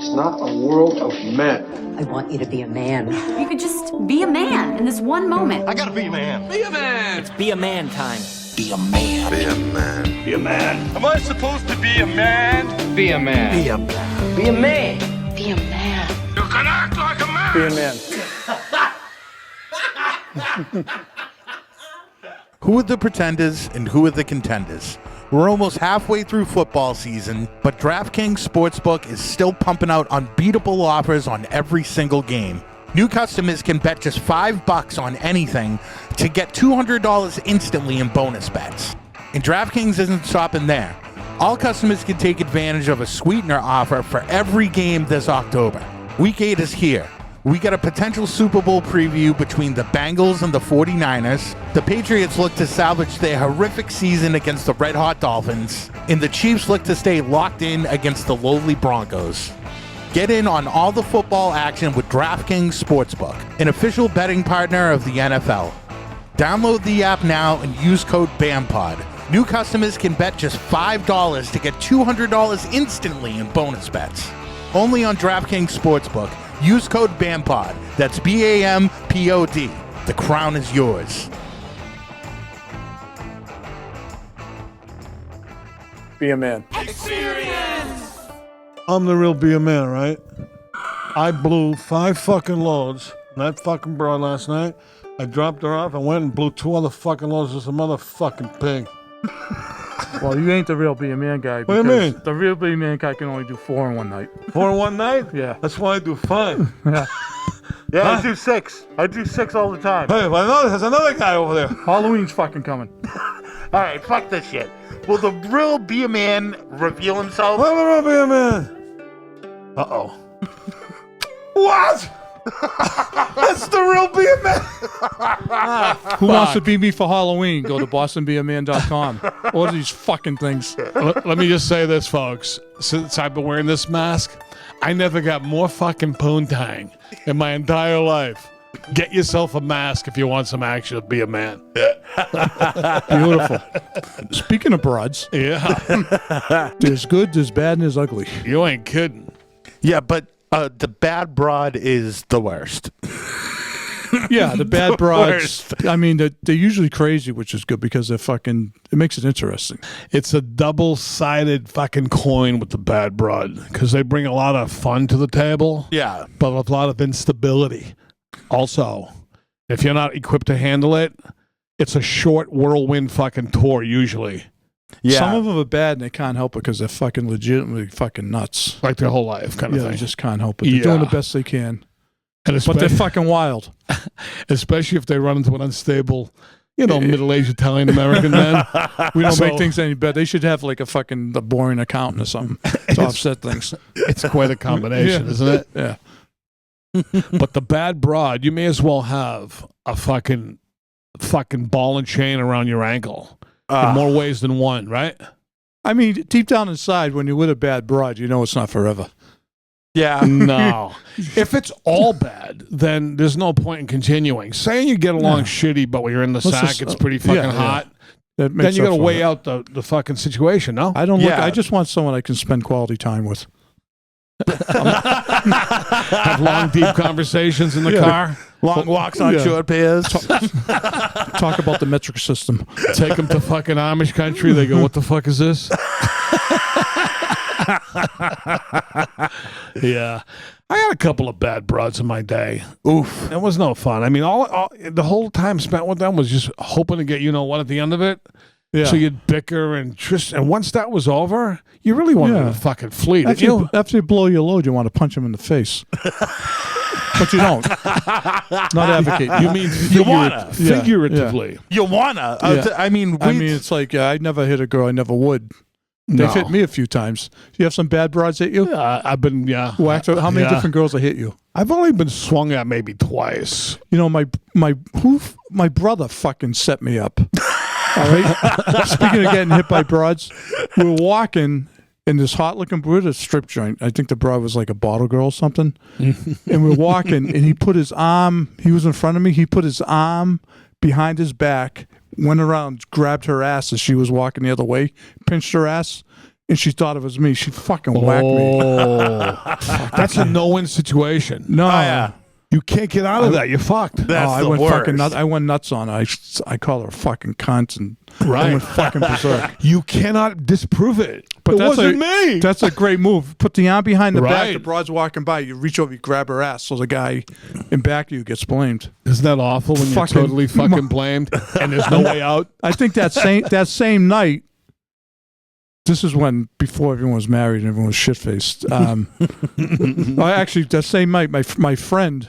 It's not a world of men. I want you to be a man. You could just be a man in this one moment. I gotta be a man. Be a man. It's be a man time. Be a man. Be a man. Be a man. Am I supposed to be a man? Be a man. Be a man. Be a man. Be a man. You can act like a man. Be a man. Who are the pretenders and who are the contenders? We're almost halfway through football season, but DraftKings Sportsbook is still pumping out unbeatable offers on every single game. New customers can bet just $5 on anything to get $200 instantly in bonus bets. And DraftKings isn't stopping there. All customers can take advantage of a sweetener offer for every game this October. Week 8 is here. We got a potential Super Bowl preview between the Bengals and the 49ers. The Patriots look to salvage their horrific season against the red-hot Dolphins. And the Chiefs look to stay locked in against the lowly Broncos. Get in on all the football action with DraftKings Sportsbook, an official betting partner of the NFL. Download the app now and use code BAMPOD. New customers can bet just $5 to get $200 instantly in bonus bets. Only on DraftKings Sportsbook. Use code BAMPOD. That's BAMPOD. The crown is yours. Be a man. I'm the real be a man, right? I blew 5 fucking loads on that fucking broad last night. I dropped her off and went and blew 2 other fucking loads with some motherfucking pig. Well, you ain't the real be a man guy. What do you mean? The real be a man guy can only do 4 in one night. 4 in one night? Yeah. That's why I do 5. Yeah. Huh? I do 6. I do 6 all the time. Hey, well, there's another guy over there. Halloween's fucking coming. All right, fuck this shit. Will the real be a man reveal himself? I'm the real be a man. Uh-oh. What? That's the real be a man. Who wants to be me for Halloween? Go to bostonbeaman.com. Order these fucking things. Let me just say this, folks. Since I've been wearing this mask, I never got more fucking poontang in my entire life. Get yourself a mask if you want some action. Be a man. Beautiful. Speaking of broads, Yeah. there's good, there's bad, and there's ugly. You ain't kidding. Yeah, but the bad broad is the worst. Yeah, the bad The broads. worst. I mean, they're usually crazy, which is good because they're fucking. It makes it interesting. It's a double-sided fucking coin with the bad broad because they bring a lot of fun to the table, Yeah. but a lot of instability. Also, if you're not equipped to handle it, it's a short whirlwind fucking tour usually. Yeah. Some of them are bad and they can't help it because they're fucking legitimately fucking nuts. Like their whole life kind of Yeah, thing. they just can't help it. They're doing the Yeah. best they can. And But they're fucking wild. especially if they run into an unstable, middle-aged Italian-American man. We don't So- make things any better. They should have like a boring accountant or something to offset things. It's quite a combination, Yeah. isn't it? Yeah. But the bad broad, you may as well have a fucking ball and chain around your ankle in more ways than one, right? I mean, deep down inside, when you're with a bad broad, you know it's not forever. Yeah. No. If it's all bad, then there's no point in continuing. Saying you get along shitty, but when you're in the Let's sack, just- it's pretty fucking yeah, yeah. hot. That Then makes you up got to for weigh it. out the fucking situation, no? I don't look. Yeah. I just want someone I can spend quality time with. Have long, deep conversations in the car. Long walks on Yeah. short pairs. Talk about the metric system. Take them to fucking Amish country. They go, what the fuck is this? Yeah. I had a couple of bad broads in my day. Oof. It was no fun. I mean, all the whole time spent with them was just hoping to get what at the end of it. Yeah. So you'd bicker and once that was over, you really wanted to fucking flee. Didn't you? After you blow your load, you want to punch him in the face. But you don't. Not advocate. You mean wanna. figuratively? You wanna. Yeah. I mean, It's like I never hit a girl. I never would. They've hit me a few times. You have some bad broads hit you? I've been, Whacked. How many different girls have hit you? I've only been swung at maybe twice. You know, my brother fucking set me up. All right. Speaking of getting hit by broads, we were walking in this hot-looking broad, a strip joint. I think the broad was like a bottle girl or something. And we're walking, and he put his arm. He was in front of me. He put his arm behind his back, went around, grabbed her ass as she was walking the other way, pinched her ass, and she thought it was me. She fucking whacked me. Oh, that's a no-win situation. No. Oh, yeah. You can't get out of that. You're fucked. That's I the went worst. fucking nuts. I went nuts on her. I call her a fucking cunt, and I went fucking berserk. You cannot disprove it. But it that's wasn't me. That's a great move. Put the arm behind the back. Right. The broad's walking by. You reach over, you grab her ass, so the guy in back of you gets blamed. Isn't that awful when you're Fucking- totally fucking blamed and there's no way out? I think that same night. This is when before everyone was married and everyone was shit faced. Actually, that same night, my friend,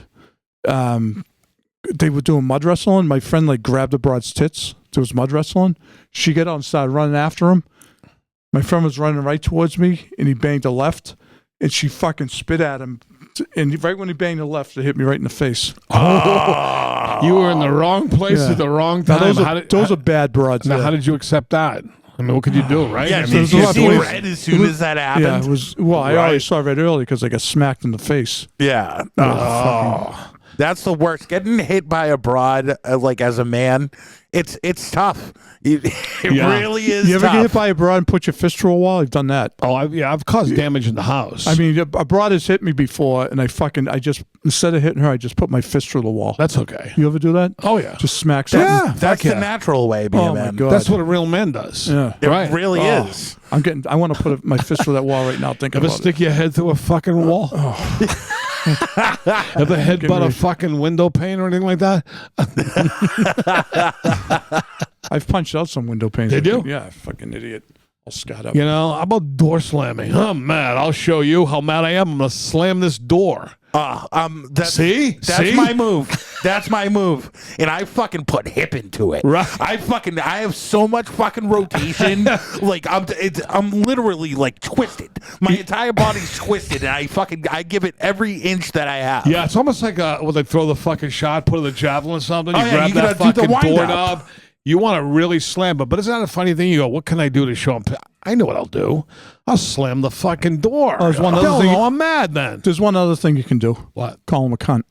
they were doing mud wrestling. My friend like grabbed the broad's tits. There was mud wrestling. She got out and started running after him. My friend was running right towards me, and he banged a left, and she fucking spit at him. And right when he banged the left, it hit me right in the face. You were in the wrong place Yeah. at the wrong Now, time. those are bad broads. Now, yeah. how did you accept that? I mean, what could you do, right? Yeah, I I mean, mean, there's a you lot of see ways- red as soon as that happened. Yeah, it was. Well, I already saw red early because I got smacked in the face. Yeah. oh. That's the worst. Getting hit by a broad, like as a man, it's tough. It Yeah. really is. You ever tough. get hit by a broad and put your fist through a wall? I've done that. Oh, I've caused damage in the house. I mean, a broad has hit me before, and I just instead of hitting her, I just put my fist through the wall. that's okay. You ever do that? Oh, yeah. Just smack something. Yeah. That's Fuck the yeah. natural way, being Oh a my man. God. That's what a real man does. Yeah. It Right. really Oh. is. I want to put my fist through that wall right now. Thinking Ever about stick your head through a fucking wall? Ever headbutt a fucking window pane or anything like that? it. I've punched out some window panes. Did you? Yeah, fucking idiot. I'll scat up. You know, how about door slamming? I'm mad. I'll show you how mad I am. I'm going to slam this door. That's See? my move. That's my move. And I fucking put hip into it. Right. I have so much fucking rotation. Like I'm literally like twisted. My entire body's twisted, and I give it every inch that I have. Yeah, it's almost like when they throw the fucking shot, put the javelin or something. You Oh, yeah, grab you that gotta do the fucking wind-up. doorknob. You want to really slam it. But isn't that a funny thing? You go, what can I do to show him? I know what I'll do. I'll slam the fucking door. there's one other Hell thing- no, I'm mad then. There's one other thing you can do. What? Call him a cunt.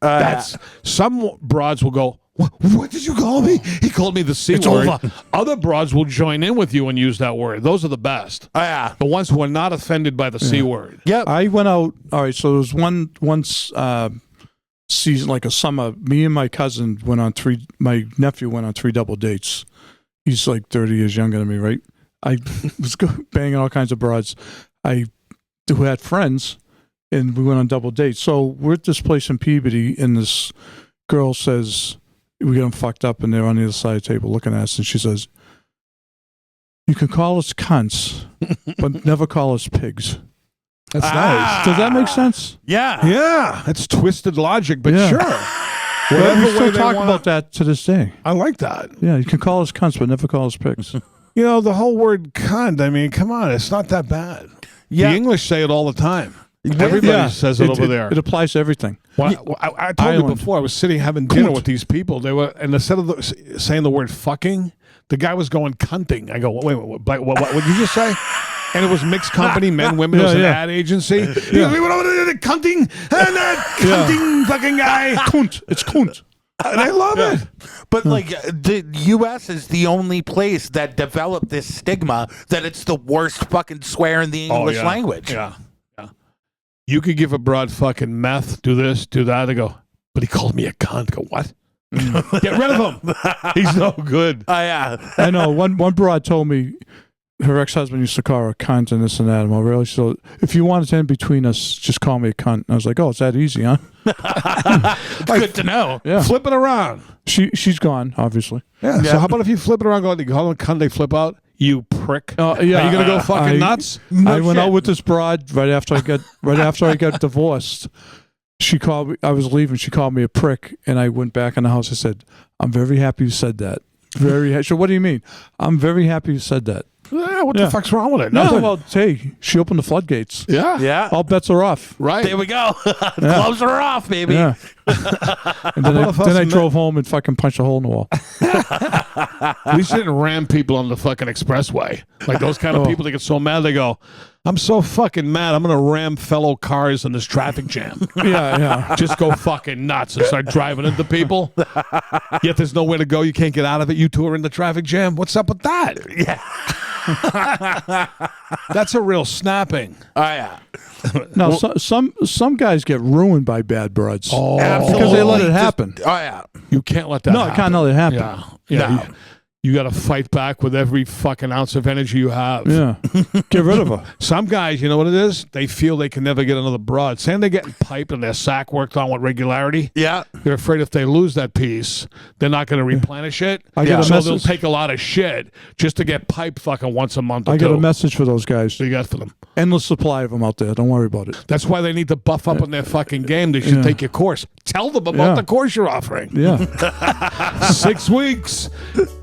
That's some broads will go, what did you call me? He called me the C word. over. Other broads will join in with you and use that word. Those are the best. Oh, yeah. The ones who are not offended by the C word. Yep. I went out. All right, so there was once season, like a summer. Me and my cousin went on three. My nephew went on 3 double dates. He's like 30 years younger than me, right? I was banging all kinds of broads. Who had friends, and we went on double dates. So we're at this place in Peabody, and this girl says, we get them fucked up, and they're on the other side of the table looking at us, and she says, "You can call us cunts, but never call us pigs." That's Does that make sense? Yeah. nice. Yeah, it's twisted logic, but Yeah. sure. Well, Whatever we way still they talk wanna- about that to this day. I like that. Yeah, you can call us cunts, but never call us pigs. You know, the whole word cunt, I mean, come on, it's not that bad. Yeah. The English say it all the time. Everybody Yeah, says it over there. It applies to everything. Well, I told you Island. before, I was sitting having dinner Cunt. with these people. They were, and instead of saying the word fucking, the guy was going cunting. I go, wait, what did you just say? And it was mixed company, men, women. It was an Yeah. ad agency. Yeah. Cunting, and that cunting fucking guy. Cunt. It's cunt. And I love it. But like the U.S. is the only place that developed this stigma that it's the worst fucking swear in the English language. Yeah. You could give a broad fucking meth, do this, do that. I go, but he called me a cunt. I go, what? Get rid of him. He's no good. Oh, yeah. I know. One broad told me her ex-husband used to call her a cunt and this and that. I'm really, so if you wanted to end between us, just call me a cunt. And I was like, oh, it's that easy, huh? Good to know. Yeah. Flip it around. She's gone, obviously. Yeah. So how about if you flip it around, go, you call them a cunt, they flip out? You prick. Yeah. Are you gonna go fucking nuts? I went shit. out with this broad right after I got divorced. She called me. I was leaving. She called me a prick, and I went back in the house. I said, "I'm very happy you said that." So what do you mean? I'm very happy you said that. Yeah, what Yeah. the fuck's wrong with it? No, Nothing. well, hey, she opened the floodgates. Yeah. Yeah. All bets are off. Right. There we go. Gloves are off, baby. Yeah. And then about if us I men- drove home and fucking punched a hole in the wall. At least you didn't ram people on the fucking expressway. Like those kind of people, they get so mad, they go, I'm so fucking mad, I'm going to ram fellow cars in this traffic jam. Yeah. Just go fucking nuts and start driving into people. Yet there's nowhere to go. You can't get out of it. You two are in the traffic jam. What's up with that? Yeah. That's a real snapping. Oh yeah. Now, some guys get ruined by bad broads. Oh, because they let it happen. Oh yeah. you can't let that No, happen. I can't let it happen. Yeah. Yeah. No. You got to fight back with every fucking ounce of energy you have. Yeah. Get rid of her. Some guys, you know what it is? They feel they can never get another broad. Saying they're getting piped and their sack worked on with regularity. Yeah. They're afraid if they lose that piece, they're not going to replenish it. I get a So they'll message. take a lot of shit just to get piped fucking once a month or I two. got a message for those guys. So you got for them. Endless supply of them out there. Don't worry about it. That's why they need to buff up on their fucking game. They should take your course. Tell them about Yeah. the course you're offering. Yeah. 6 weeks.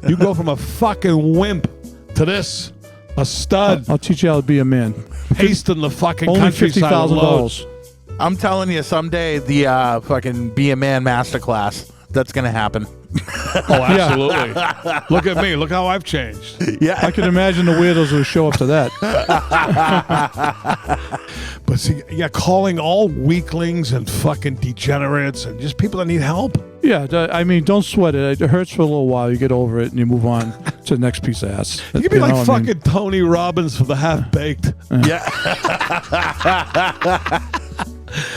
You go from a fucking wimp to this, a stud, I'll teach you how to be a man. pasting the fucking Only countryside with loads. $50,000. I'm telling you, someday the fucking Be a Man masterclass that's gonna happen. Oh, absolutely. Look at me. Look how I've changed. Yeah. I can imagine the weirdos who show up to that. But see, yeah, calling all weaklings and fucking degenerates and just people that need help. Yeah, I mean, don't sweat it. It hurts for a little while. You get over it and you move on to the next piece of ass. You could be like know what I mean? fucking Tony Robbins for the half-baked. Yeah.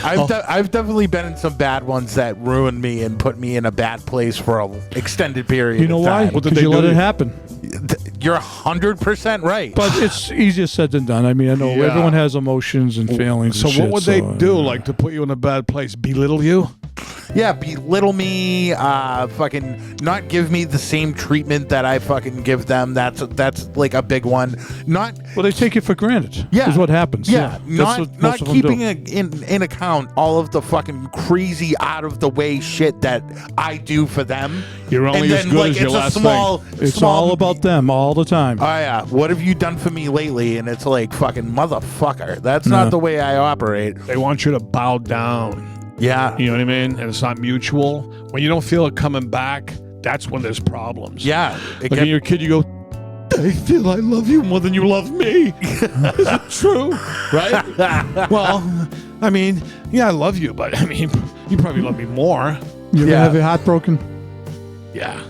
I've definitely been in some bad ones that ruined me and put me in a bad place for an extended period. You know of why? time. What did Because they you let do? it happen. You're 100% right. But it's easier said than done. I mean, I know Yeah. everyone has emotions and feelings. So and what shit, would they do, yeah. like, to put you in a bad place? Belittle you? Yeah, belittle me, fucking not give me the same treatment that I fucking give them. That's like a big one. Not Well, they take it for granted. Yeah. Is what happens. Yeah, That's not what most not of them keeping do. in account all of the fucking crazy out of the way shit that I do for them. You're only and as then good like as your it's a last small, It's small, all about them all the time. Oh yeah, what have you done for me lately? And it's like fucking motherfucker. That's not the way I operate. They want you to bow down. Yeah, You know what I mean? And it's not mutual. When you don't feel it coming back, that's when there's problems. yeah. It Like when you're a kid, you go, I feel I love you more than you love me. Is it true? Right? Well, I mean, yeah, I love you, but I mean, you probably love me more. You're Yeah. gonna have your heart broken. Yeah.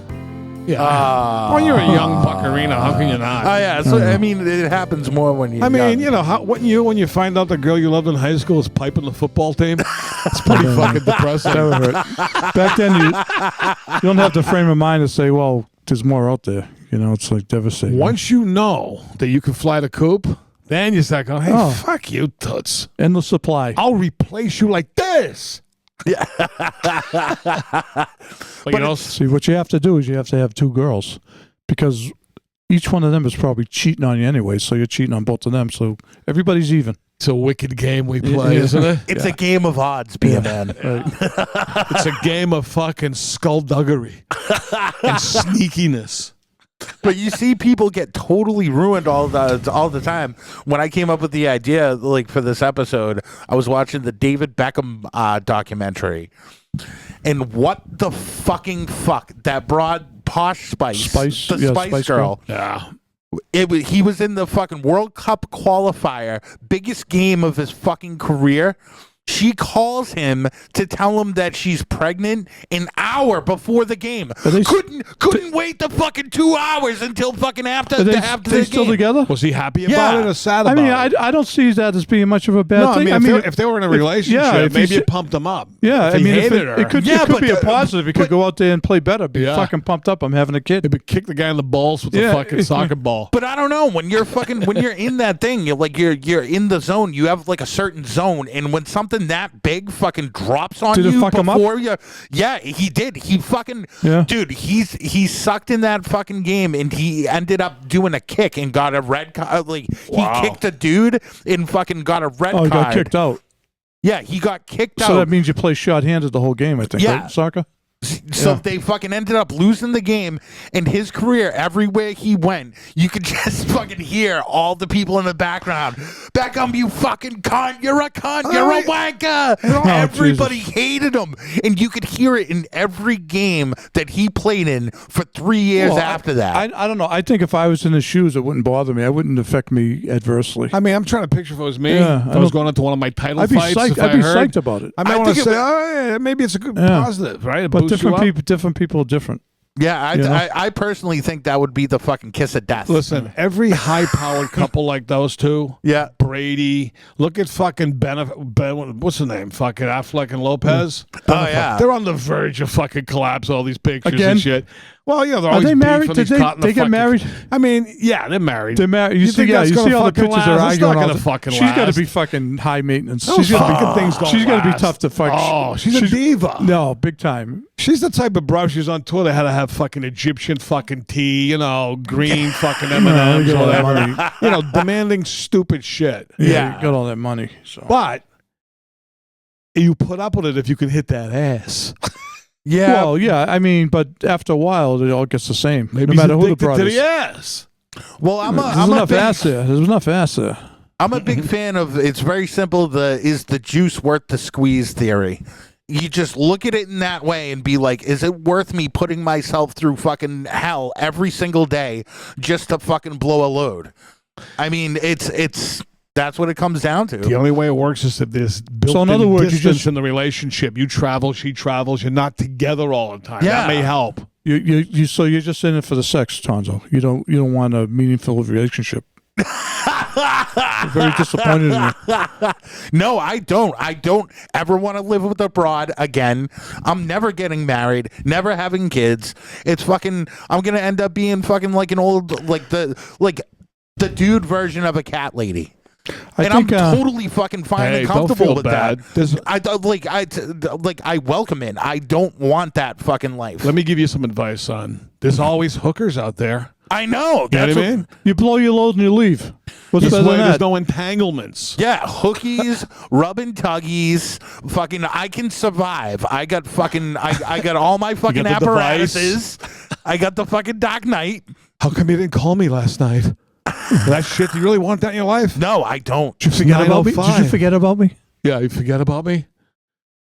Yeah. When you're a young buckarina, how can you not? Oh yeah, so I mean, it happens more when you. I mean, you know, when you find out the girl you loved in high school is piping the football team, it's pretty fucking depressing. That would hurt. Back then, you don't have the frame of mind to say, well, there's more out there. You know, it's like devastating. Once you know that you can fly the coop, then you start going, hey, Oh. fuck you, toots. Endless supply. I'll replace you like this. Yeah. But you know, See, what you have to do is you have to have two girls because each one of them is probably cheating on you anyway. So you're cheating on both of them. So everybody's even. it's a wicked game we play, Yeah. isn't it? it's a game of odds, be a man. It's a game of fucking skullduggery and sneakiness. But you see people get totally ruined all the time. When I came up with the idea, like for this episode, I was watching the David Beckham documentary, and what the fucking fuck that broad Posh Spice, the yeah, Spice Spice girl. Yeah. He was in the fucking World Cup qualifier, biggest game of his fucking career. She calls him to tell him that she's pregnant an hour before the game. Couldn't wait the fucking 2 hours until fucking after Are they, after they the still game. together? Was he happy Yeah. about it or sad I about mean, it? I don't see that as being much of a bad No, thing. I mean, if they were in a relationship, if maybe he's- it pumped him up. Yeah, if I he mean, hated her. it could Yeah, but be a the- positive. He could go out there and play better. Be Yeah. fucking pumped up. I'm having a kid. Maybe kick the guy in the balls with the Yeah. fucking soccer ball. But I don't know, when you're in that thing, you're in the zone. You have like a certain zone, and when something that big fucking drops on Did it you fuck him up? before you, yeah, he did. He fucking dude, he sucked in that fucking game, and he ended up doing a kick and got a red card. Like Wow. he kicked a dude and fucking got a red Oh, he card. got kicked out. Yeah, he got kicked So out. that means you play short-handed the whole game, I think, Yeah. right? Soccer? So Yeah. they fucking ended up losing the game, and his career, everywhere he went, you could just fucking hear all the people in the background. Beckham, you fucking cunt! You're a cunt! You're a wanker! Everybody hated him, and you could hear it in every game that he played in for 3 years Well, after that. I don't know. I think if I was in his shoes, it wouldn't bother me. It wouldn't affect me adversely. I mean, I'm trying to picture if it was me. Yeah, if I was going into one of my title I'd be fights. psyched. If I'd be heard, psyched about it. I might I want to think say, it oh, yeah, maybe it's a good Yeah. positive, right? It But boosts you up. different people are different. Yeah, You know? I personally think that would be the fucking kiss of death. Listen, every high-powered couple like those two, Yeah. Brady. Look at fucking what's the name? Fucking Affleck and Lopez. Oh, yeah. They're on the verge of fucking collapse. All these pictures Again? and shit. Well, yeah, they're Are always they married? beefing. Did He's caught in the they get fucking- married? I mean, yeah, they're married. They're married. You see, think yeah, that's you gonna see all the fucking pictures they're last? It's arguing. not all gonna the- fucking She's got to last. be fucking high maintenance. Those She's got fucking to be. things don't She's got to be last. tough to fuck. Oh, she's a diva. No, big time. She's the type of bro. She was on tour. They had to have fucking Egyptian fucking tea, green fucking M&Ms get or all that whatever. Demanding stupid shit. Yeah, you got all that money. So. But you put up with it if you can hit that ass. Yeah. Well, yeah. I mean, but after a while, it all gets the same. Maybe no matter he's who the addicted broad to is. the ass. Well, There's enough ass there. There's enough ass there. I'm a big fan of. It's very simple. Is the juice worth the squeeze theory? You just look at it in that way and be like, is it worth me putting myself through fucking hell every single day just to fucking blow a load? I mean, it's that's what it comes down to. The only way it works is if there's built-in So in other words, you distance just- in the relationship. You travel, she travels. You're not together all the time. Yeah. That may help. So you're just in it for the sex, Tonzo. You don't want a meaningful relationship. I'm very disappointed in you. No, I don't. I don't ever want to live with a broad again. I'm never getting married, never having kids. It's fucking. I'm gonna end up being fucking like an old like the dude version of a cat lady. I And think I'm totally fucking fine Hey, and don't comfortable feel with bad. that. I welcome it. I don't want that fucking life. Let me give you some advice, son. There's always hookers out there. I know. You know That's what I mean? you blow your load and you leave. What's This better way than there's that? no entanglements. Yeah, hookies, rubbing tuggies, fucking. I can survive. I got fucking. I got all my fucking got the device. apparatuses. I got the fucking Dark Knight. How come you didn't call me last night? That shit, do you really want that in your life? No, I don't. Did you forget about me? Did you forget about me? Yeah, you forget about me?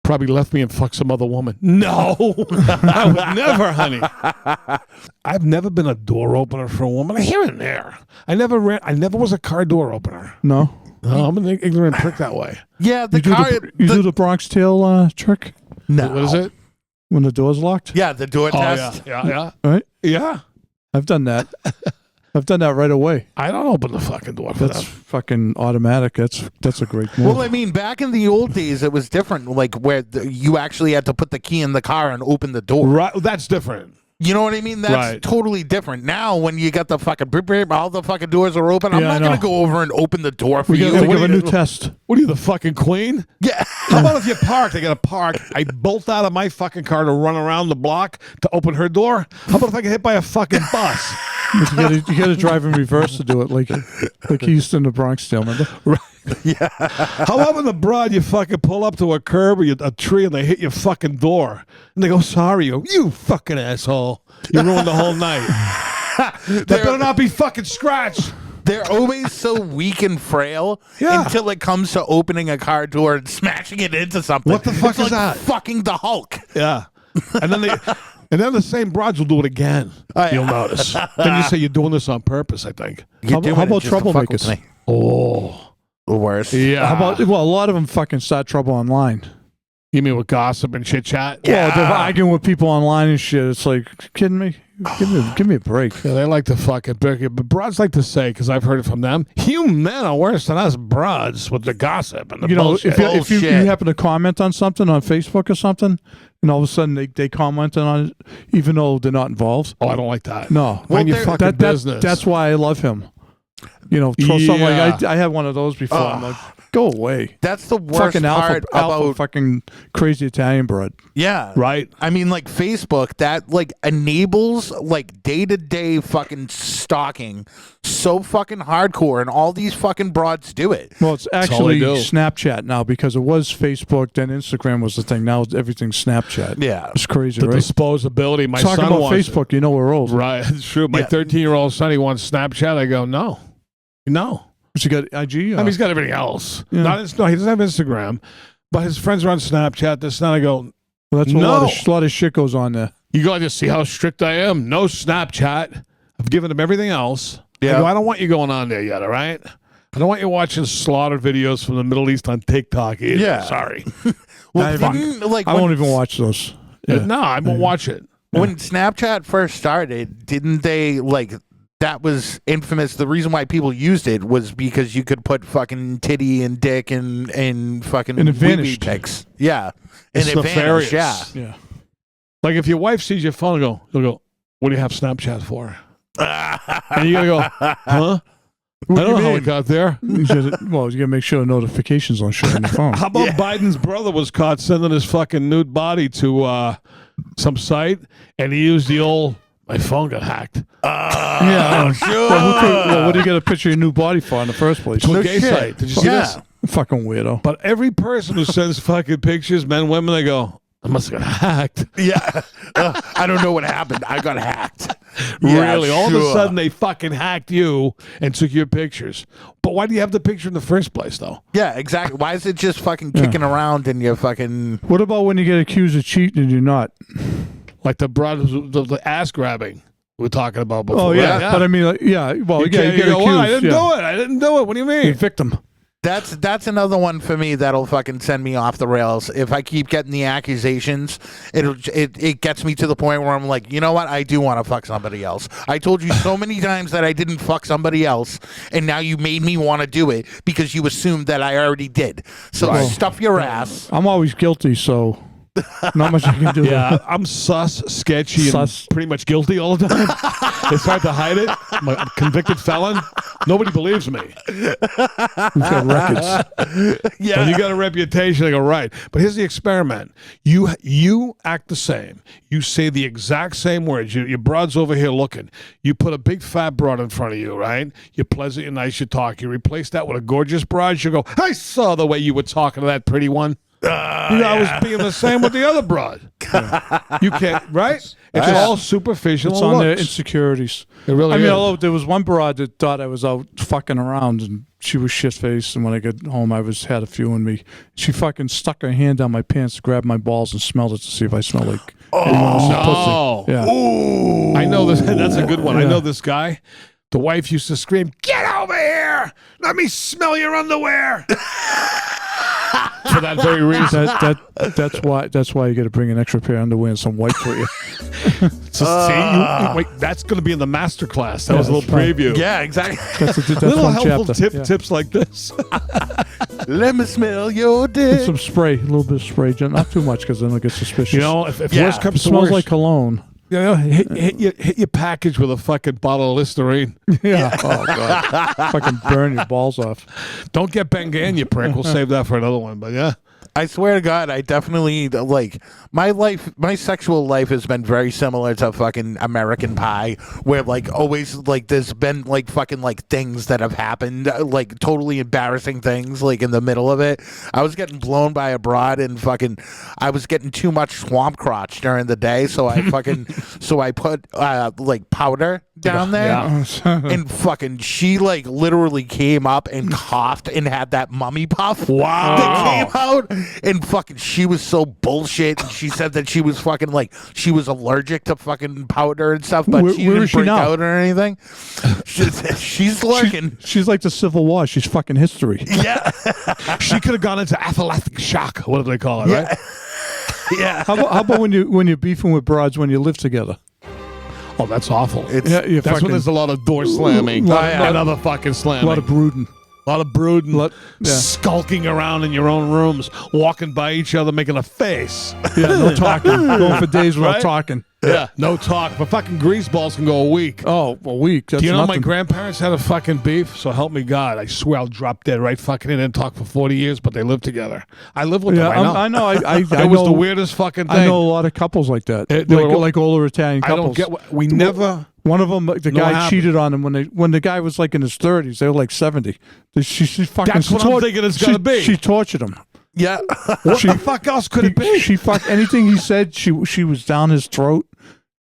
Probably left me and fucked some other woman. No, I would never, honey. I've never been a door opener for a woman. Here and there. I never was a car door opener. No. No, I'm an ignorant prick that way. Yeah, the You do car. the, you do the Bronx tail trick no. What is it? when the door's locked? Yeah, the door Oh, test. yeah. Right? Yeah. I've done that. I've done that right away. I don't open the fucking door for That's them. fucking automatic. That's a great move. Well, I mean, back in the old days, it was different. Like where you actually had to put the key in the car and open the door. Right, that's different. You know what I mean? That's Right. totally different. Now, when you got the fucking beep, beep, all the fucking doors are open, I'm Yeah, I not going know. to go over and open the door for we you. got to what give a do you new do? test. What are you, the fucking queen? Yeah. How about if you park? They got to park. I bolt out of my fucking car to run around the block to open her door. How about if I get hit by a fucking bus? You got to drive in reverse to do it, like he used to in the Bronx tail. Remember? How about in the broad you fucking pull up to a curb or a tree and they hit your fucking door and they go, sorry, you fucking asshole. You ruined the whole night. That better not be fucking scratched. They're always so weak and frail Yeah. until it comes to opening a car door and smashing it into something. What the fuck It's is like that? Fucking the Hulk. Yeah. And then the same broads will do it again. yeah. You'll notice. Then you say you're doing this on purpose, I think. You're doing how it about just to fuck with troublemakers? me. Oh. The worst. Yeah. How about a lot of them fucking start trouble online. You mean with gossip and chit chat? Well, they're arguing with people online and shit. It's like, kidding me? Give me a break. Yeah, they like to fucking pick it. But broads like to say, because I've heard it from them, you men are worse than us broads with the gossip and the You know, bullshit. if you Bullshit. happen to comment on something on Facebook or something, and all of a sudden they commented on it, even though they're not involved. Oh, I don't like that. No, Mind your they're- fucking business. That's why I love him. You know, throw something like I had one of those before. I'm like, go away. That's the worst Fucking part alpha about fucking crazy Italian broad. yeah. right. I mean, like Facebook, that like enables like day-to-day fucking stalking so fucking hardcore, and all these fucking broads do it. Well, it's all actually they do. Snapchat now because it was Facebook, then Instagram was the thing. Now everything's Snapchat. Yeah. It's crazy, The right? disposability. My Talking son about wants Facebook, you know we're old. Right. It's true. My Yeah. 13-year-old son, he wants Snapchat. I go, no. No. But you got IG? I mean, he's got everything else. Yeah. No, he doesn't have Instagram, but his friends are on Snapchat. This and I go, well, that's No. a lot of shit goes on there. you got to see how strict I am. No Snapchat. I've given him everything else. Yeah. I go, I don't want you going on there yet, all right? I don't want you watching slaughter videos from the Middle East on TikTok either. Yeah. Sorry. Well, I didn't, like I when- won't even watch those. Yeah. No, I won't watch it. When Snapchat first started, didn't they like that was infamous? The reason why people used it was because you could put fucking titty and dick and fucking And it wee-wee vanished. pics. Yeah, and It's it vanished. nefarious. Yeah. Yeah. Like if your wife sees your phone, you'll go, "What do you have Snapchat for?" And you gotta go, "Huh? I don't know how it got there." You gotta make sure notifications don't show on your phone. How about Biden's brother was caught sending his fucking nude body to some site, and he used the old, "My phone got hacked." Yeah, sure. What do you get a picture of your new body for in the first place? To a No gay shit. site. Did you see this? Fucking weirdo. But every person who sends fucking pictures, men, women, they go, "I must have got hacked." Yeah. I don't know what happened. I got hacked. Yeah, Really? All of a sure. sudden, they fucking hacked you and took your pictures. But why do you have the picture in the first place, though? Yeah, exactly. Why is it just fucking kicking around in your fucking... What about when you get accused of cheating and you're not? Like the ass grabbing we were talking about before. Oh yeah, but I mean, like, yeah. Well, You you get go, accused. "Well, I didn't yeah. do it. I didn't do it." What do you You're a mean? victim. That's another one for me that'll fucking send me off the rails. If I keep getting the accusations, it gets me to the point where I'm like, you know what? I do want to fuck somebody else. I told you so many times that I didn't fuck somebody else, and now you made me want to do it because you assumed that I already did. So stuff your ass. I'm always guilty, so not much I can do. Yeah, I'm sus, sketchy, Sus. and pretty much guilty all the time. It's hard to hide it. I'm a convicted felon. Nobody believes me. We've got records. Yeah. When you got a reputation, they go, right. But here's the experiment. You act the same. You say the exact same words. Your broad's over here looking. You put a big fat broad in front of you, right? You're pleasant, you're nice, you talk. You replace that with a gorgeous broad. You go, "I saw the way you were talking to that pretty one." I was being the same with the other broad. You can't, right? It's all superficial. It's on their looks. insecurities. It really I mean, is. although there was one broad that thought I was out fucking around, and she was shit faced. And when I got home, I had a few in me. She fucking stuck her hand down my pants, grabbed my balls, and smelled it to see if I smelled like anyone else's no. pussy. Yeah. I know this. That's a good one. I know this guy. The wife used to scream, "Get over here! Let me smell your underwear." For that very reason. That's why you got to bring an extra pair of underwear and some wipes with you. Wait, that's going to be in the master class. That was a little preview. Yeah, exactly. That's Little one helpful chapter. tips like this. Let me smell your dick. Some spray, a little bit of spray, not too much because then it'll get suspicious. You know, if Yeah. worse comes it to smells worse, like cologne. hit your package with a fucking bottle of Listerine. Yeah. Oh god. Fucking burn your balls off. Don't get Bengan, you prick. We'll save that for another one. But yeah. I swear to God, I definitely like my sexual life has been very similar to fucking American Pie, where like always like there's been like fucking like things that have happened, like totally embarrassing things, like in the middle of it. I was getting blown by a broad and fucking I was getting too much swamp crotch during the day, so I fucking so I put like powder down there and fucking she like literally came up and coughed and had that mummy puff. Wow. That came out and fucking she was so bullshit and she said that she was fucking like she was allergic to fucking powder and stuff, but Where she is didn't she break now? out or anything. She's lurking. She's like the Civil War. She's fucking history. Yeah. She could have gone into anaphylactic shock. What do they call it, right? Yeah. How about when you're beefing with broads when you live together? Oh, that's awful. It's Yeah, you're That's fucking, when there's a lot of door slamming. Lot- and other fucking a slamming. lot of brooding. A lot of brooding, Yeah. skulking around in your own rooms, walking by each other, making a face. Yeah, no talking. Going for days without Right? talking. Yeah, no talk. But fucking grease balls can go a week. Oh, a week. That's Do you know nothing. my grandparents had a fucking beef? So help me God. I swear I'll drop dead right fucking in and talk for 40 years, but they live together. I live with Yeah, them. I know. I It know. was the weirdest fucking thing. I know a lot of couples like that. They were all- like older Italian I couples. don't get we never. One of them, the what guy happened? cheated on him when the guy was like in his 30s. They were like 70. She fucking. That's what I'm thinking it's gonna be. She tortured him. Yeah. What the fuck else could it be? She fucked anything he said. She was down his throat.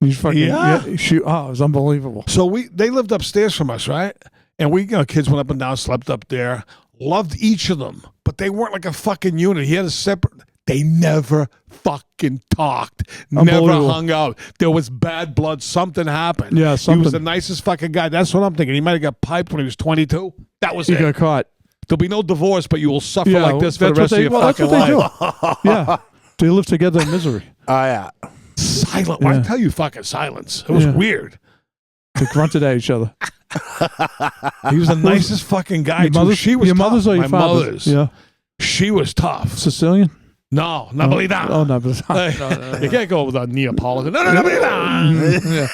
He's fucking. Yeah. It was unbelievable. So they lived upstairs from us, right? And we, kids went up and down, slept up there, loved each of them, but they weren't like a fucking unit. He had a separate. They never fucking talked, never Unbelievable. hung out. There was bad blood. Something happened. Yeah, He something. was the nicest fucking guy. That's what I'm thinking. He might have got piped when he was 22. That was He it. got caught. There'll be no divorce, but you will suffer Yeah, like this for the that's rest what of your that's fucking what they life. do. Yeah, they live together in misery. Oh yeah. Silent. Why tell you fucking silence? It was weird. They grunted at each other. He was the nicest fucking guy. Your mother's, She was your tough. mother's or your My father's? mother's. Yeah. She was tough. Sicilian? No, napolitano. Oh, no. You can't go with a Neapolitan. No, napolitano.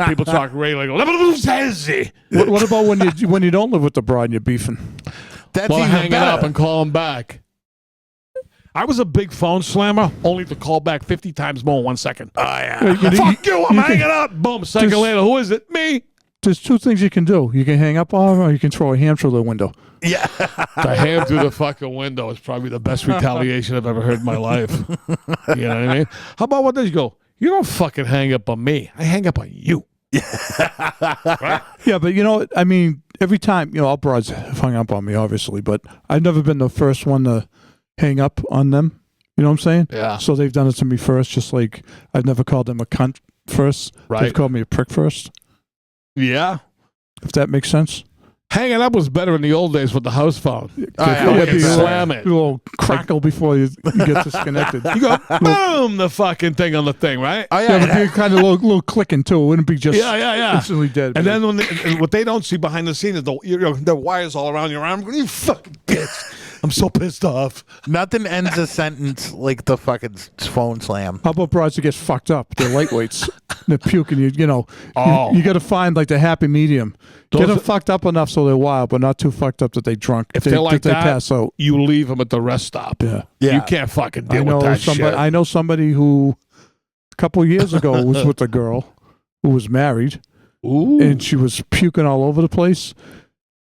People talk regular. What about when you don't live with the bride and you're beefing? That's Well, even hang it better. up and call him back. I was a big phone slammer, only to call back 50 times more in 1 second. Oh, yeah. Fuck you, I'm hanging up. Boom, second Just- later, who is it? Me. There's two things you can do. You can hang up on her or you can throw a ham through the window. Yeah. The ham through the fucking window is probably the best retaliation I've ever heard in my life. You know what I mean? How about what does you go? You don't fucking hang up on me. I hang up on you. Right? Yeah, but you know, I mean, every time, all broads have hung up on me, obviously, but I've never been the first one to hang up on them. You know what I'm saying? Yeah. So they've done it to me first, just like I've never called them a cunt first. Right. They've called me a prick first, Yeah. if that makes sense. Hanging up was better in the old days with the house phone. yeah, You way could better. slam it. A little crackle before you get disconnected. You go, boom, the fucking thing on the thing, right? Oh, Yeah, yeah. but be kind of little clicking too. It wouldn't be just Yeah. instantly dead. And then and what they don't see behind the scenes is the wires all around your arm. You fucking bitch. I'm so pissed off. Nothing ends a sentence like the fucking phone slam. how about broads that get fucked up? They're lightweights. They're puking. Oh. You got to find like the happy medium. Get Those them are- fucked up enough so they're wild, but not too fucked up that they drunk. If they're like they that, pass out. you leave them at the rest stop. Yeah. Yeah. You can't fucking deal I with know that somebody. shit. I know somebody who a couple of years ago was with a girl who was married, Ooh. and she was puking all over the place.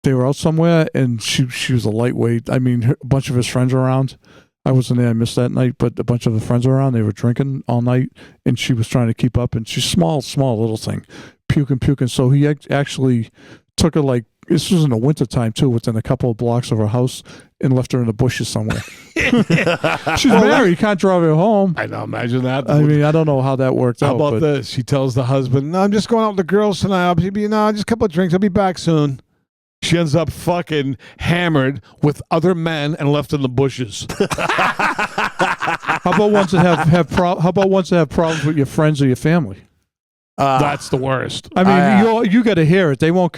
They were out somewhere, and she was a lightweight. I mean, a bunch of his friends were around. I wasn't there. I missed that night, but a bunch of the friends were around. They were drinking all night, and she was trying to keep up. And she's small little thing, puking. So he actually took her like this was in the wintertime too, within a couple of blocks of her house, and left her in the bushes somewhere. She's married. You can't drive her home. I know. Imagine that. I mean, I don't know how that worked How out. about but this? She tells the husband, "No, I'm just going out with the girls tonight. I'll be just a couple of drinks. I'll be back soon." She ends up fucking hammered with other men and left in the bushes. How about ones that how about ones that have problems with your friends or your family? That's the worst. I mean, you got to hear it. They won't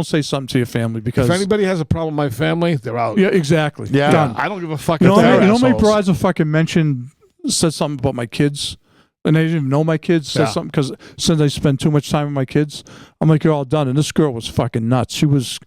say something to your family because If anybody has a problem with my family, they're out. yeah, exactly. Yeah. Done. I don't give a fuck You know, if they're you know how many assholes. brides have fucking said something about my kids, and they didn't even know my kids. Said Yeah. something because since I spend too much time with my kids, I'm like, you're all done. And this girl was fucking nuts. She was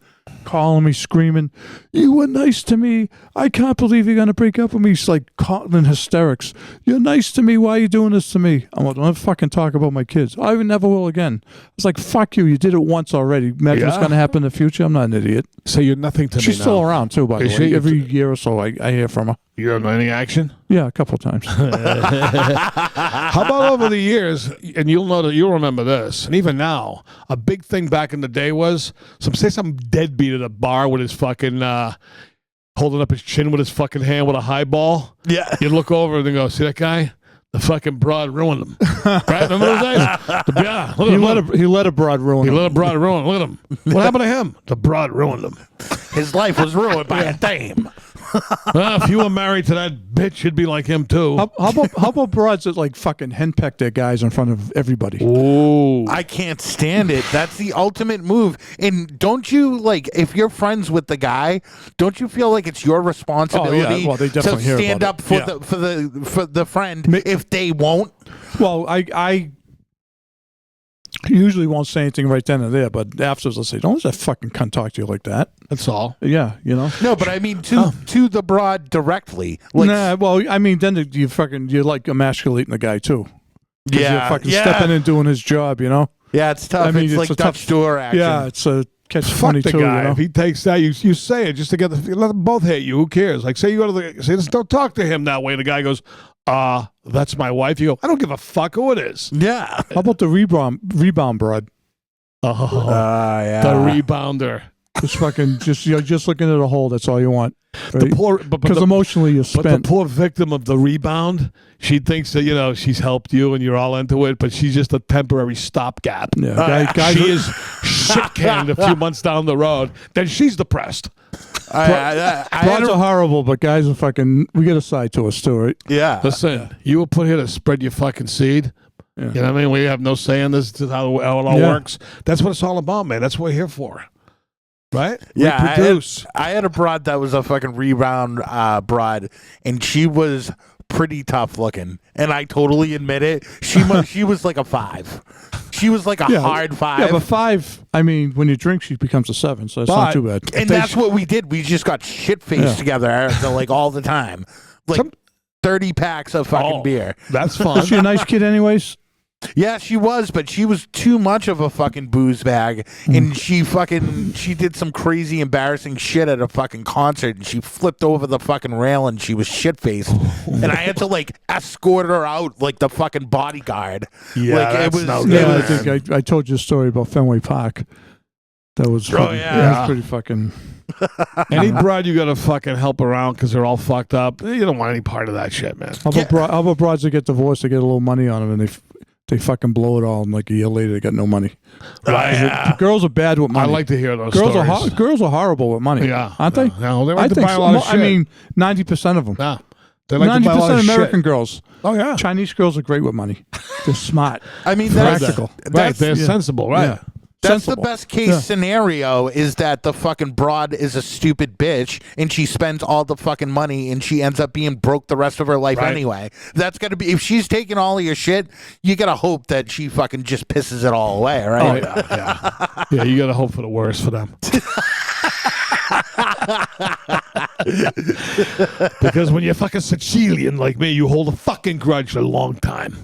calling me, screaming, "You were nice to me. I can't believe you're gonna break up with me." She's like in hysterics. "You're nice to me. Why are you doing this to me?" I'm like, "Don't fucking talk about my kids. I never will again." I was like, "Fuck you. You did it once already. Imagine what's Yeah. gonna happen in the future." I'm not an idiot. So you're nothing to She's me still now. around too, by the Is way. she? Every year or so, I hear from her. You don't know any action? Yeah, a couple of times. How about over the years, and you'll remember this, and even now, a big thing back in the day was some deadbeat at a bar with his fucking holding up his chin with his fucking hand with a highball. Yeah. You'd look over and go, "See that guy? The fucking broad ruined him." Right? Remember those days? Yeah. Look at him. He let a broad ruin He him. let a broad ruin. Look at him. What happened to him? The broad ruined him. His life was ruined by a dame. Well, if you were married to that bitch, you'd be like him too. How about broads that like fucking henpeck their guys in front of everybody? Ooh. I can't stand it. That's the ultimate move. And don't you like if you're friends with the guy? Don't you feel like it's your responsibility Well, they to definitely hear stand about up for it. for the friend if they won't? Well, I usually won't say anything right then and there, but afterwards I'll say, "Don't let that fucking cunt talk to you like that." That's all. Yeah, you know. No, but I mean to the broad directly. Like, Nah, well, I mean, then you're like emasculating the guy too. 'Cause yeah, you're fucking yeah. stepping in doing his job, you know. Yeah, it's tough. I mean, it's it's like a Dutch tough- door action. Yeah, it's a catch Fuck 22. the guy. You know? If he takes that, you say it just to get let them both hate you. Who cares? Like, say you go to say, just don't talk to him that way. The guy goes, that's my wife. You go, I don't give a fuck who it is. Yeah. How about the rebound broad? Oh, Yeah. the rebounder. Just fucking you're just looking at a hole. That's all you want. The poor, Because emotionally you're but the spent. poor victim of the rebound, she thinks that she's helped you and you're all into it, but she's just a temporary stopgap. Yeah, guys She is shit canned a few months down the road. Then she's depressed. I had Broads are a, horrible, but guys are fucking. We get a side to us too, right? yeah. Listen, you were put here to spread your fucking seed. Yeah. You know what I mean? We have no say in this. This is how it all Yeah. works. That's what it's all about, man. That's what we're here for. Right? Yeah, Reproduce. I had a broad that was a fucking rebound broad, and she was pretty tough looking, and I totally admit it. She was like a 5. She was like a hard 5. Yeah, but 5. I mean, when you drink, she becomes a 7, so it's not too bad. And that's what we did. We just got shit faced together like all the time, like 30 packs of fucking beer. That's fun. Is she a nice kid, anyways? Yeah, she was, but she was too much of a fucking booze bag, and she did some crazy embarrassing shit at a fucking concert, and she flipped over the fucking rail, and she was shit faced, and I had to like escort her out like the fucking bodyguard. Yeah, like, that's no good. Yeah, I think I told you a story about Fenway Park. That was fucking, that was pretty fucking. Any broad you got to fucking help around because they're all fucked up. You don't want any part of that shit, man. How about broads that get divorced? They get a little money on them, and they fucking blow it all, and like a year later, they got no money. Girls are bad with money. I like to hear those girls stories. Girls are horrible with money. Yeah, aren't they? No, they like I to think buy a so. lot of shit. I mean, 90% of them. Yeah. They like to buy a lot 90% of American shit. girls. Oh yeah, Chinese girls are great with money. They're smart. I mean, Practical. right? They're sensible, right? Yeah. That's Sensible. the best case scenario is that the fucking broad is a stupid bitch and she spends all the fucking money and she ends up being broke the rest of her life anyway. That's got to be, if she's taking all of your shit, you got to hope that she fucking just pisses it all away, right? Oh, yeah. Yeah, you got to hope for the worst for them. Because when you're fucking Sicilian like me, you hold a fucking grudge a long time.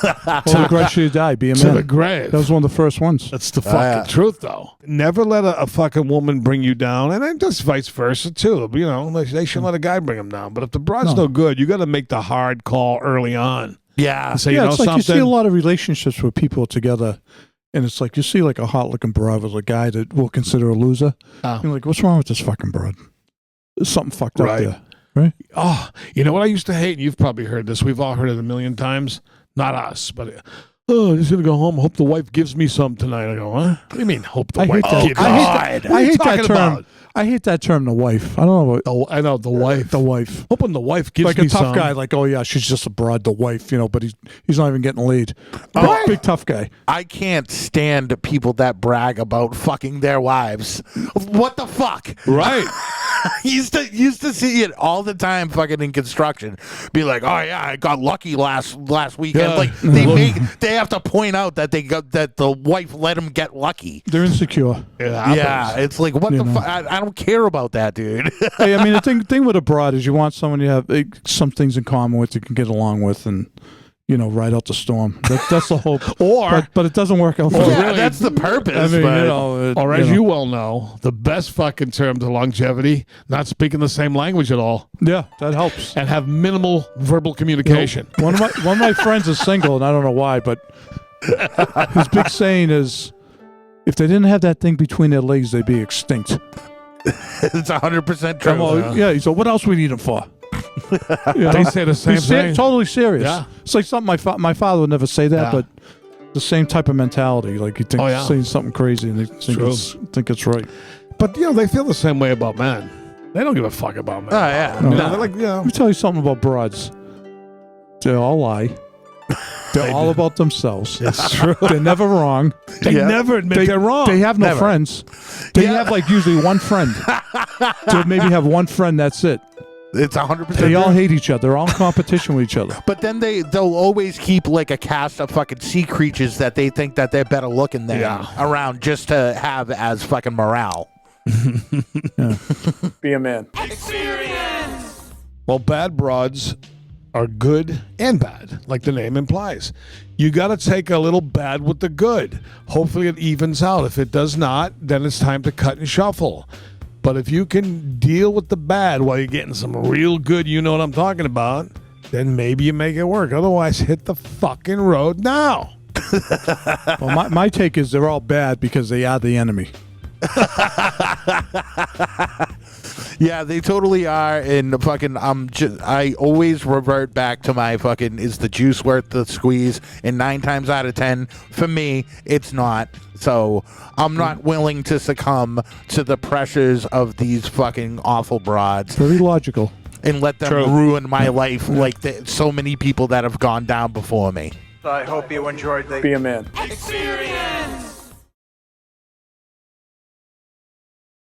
Well, the grudge should die. Be a To man. the grave. That was one of the first ones. That's the fucking truth, though. Never let a fucking woman bring you down, and then just vice versa, too. You know, they shouldn't let a guy bring them down. But if the broad's no good, you got to make the hard call early on. Yeah. And say, Yeah, you know it's like something? you see a lot of relationships where people are together, and it's like you see like a hot-looking broad with a guy that we'll consider a loser. Oh. You're like, what's wrong with this fucking broad? There's something fucked up Right. there, right? Oh, you know what I used to hate? And you've probably heard this. We've all heard it a million times. Not us, but I'm just going to go home. Hope the wife gives me some tonight. I go, huh? What do you mean, hope the I wife hate that. gives me I hate some? that. What are I you hate that talking term. about? I hate that term, the wife. I don't know what I know, the wife. the wife. Hoping the wife gives Like me a tough some. guy, like, oh yeah, she's just a broad, the wife, you know, but he's not even getting laid. Oh. Big tough guy. I can't stand people that brag about fucking their wives. What the fuck? Right. used to see it all the time fucking in construction. Be like, oh yeah, I got lucky last weekend. Yeah. Like they have to point out that that the wife let him get lucky. They're insecure. It happens. Yeah, it's like what the know. fuck? I don't care about that, dude. Hey, I mean, the thing with a broad is you want someone you have some things in common with, you can get along with, and you know, ride out the storm. That's the hope. Or but it doesn't work out. For Yeah, really. that's the purpose. I mean, but you know, Or as you well know, the best fucking term to longevity, not speaking the same language at all, yeah, that helps. and have minimal verbal communication. One of my friends is single, and I don't know why, but his big saying is, if they didn't have that thing between their legs, they'd be extinct. it's 100% true. Well, yeah. So what else we need them for? You know? They say the same He's thing. totally serious. Yeah. It's like something my father would never say that, Yeah. but the same type of mentality. Like you think saying something crazy and they think it's right. But, you know, they feel the same way about men. They don't give a fuck about men. Oh yeah. You know, No. they're like, you know, Let me tell you something about broads. They all lie. They're all about themselves. it's true. They're never wrong. They never admit they're wrong. They have no Never. friends. They have like usually one friend. They maybe have one friend. That's it. It's 100%. They all true. hate each other. They're all in competition with each other. But then they'll always keep like a cast of fucking sea creatures that they think that they're better looking than around just to have as fucking morale. Be a man. Well, bad broads are good and bad, like the name implies. You got to take a little bad with the good. Hopefully it evens out. If it does not, then it's time to cut and shuffle. But if you can deal with the bad while you're getting some real good, you know what I'm talking about, then maybe you make it work. Otherwise, hit the fucking road now. Well, my take is they're all bad because they are the enemy. Yeah, they totally are. And fucking, I always revert back to my fucking, is the juice worth the squeeze? And 9 times out of 10, for me, it's not. So I'm not willing to succumb to the pressures of these fucking awful broads Very logical. and let them ruin my life like so many people that have gone down before me. I hope you enjoyed the Be a Man. Experience!